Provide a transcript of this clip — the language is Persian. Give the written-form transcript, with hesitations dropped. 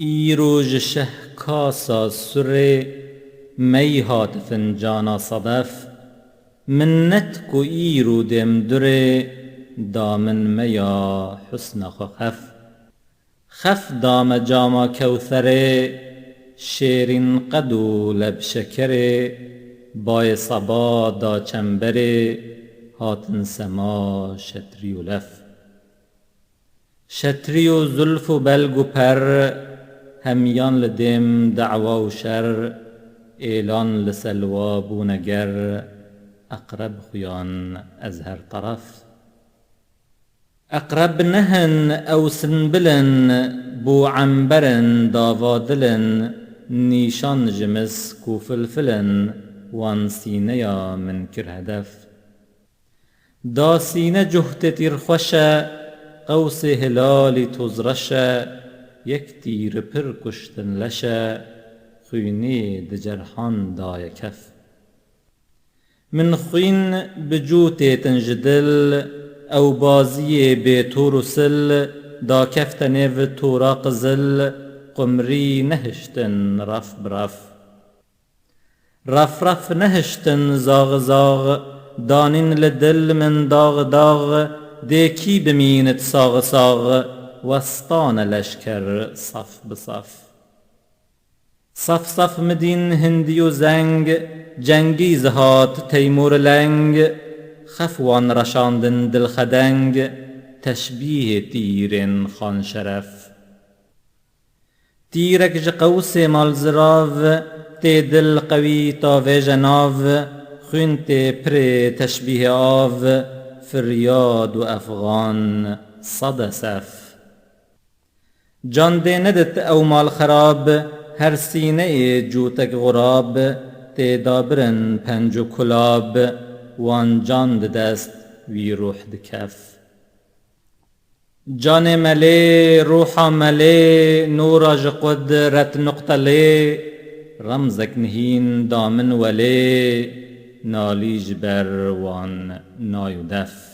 ایروژ شه کاسا سره می هات فنجانا صدف منت کو ایرو دم دره دامن میا حسن خف خف دام جاما کوثره شیرین قدو لب شکره بای صبا دا چنبره هاتن سما شتری و لف شتری و زلف و بلگ و پر همیان لدم دعوا و شر اعلان لسلوا بونگر اقرب خویان از هر طرف اقرب نهن او سنبلن بو عنبرن داوادلن نیشان جمس کو فلفلن وان سینه من کر هدف دا سینه جهت تیر خوشه قوس هلالی تزرشه یک تیر پر کشتن لشه خوینی دجرحان دای کف من خوین بجوت تنجدل او بازی بیتور و سل دا کفت نیو تورا قزل قمری نهشتن رف برف رف رف نهشتن زاغ زاغ دانین لدل من داغ داغ دیکی بمینت ساغ ساغ وسطان لشکر صف بصف صف صف مدین هندی و زنگ جنگی زهات تیمور لنگ خفوان رشاندن دل خدنگ تشبیه تیرین خان شرف تیرک جقوس مال زراو تی دل قوی تاوی جناو خون تی پر تشبیه آو فریاد و افغان صد صف جان دی ندت او مال خراب هر سینه جوتک غراب تی دابرن پنج و کلاب وان جان دست وی روح دکف جان ملی روح ملی نورا قدرت نقطلی رمزک نهین دامن ولی نالیج بر وان نایو دف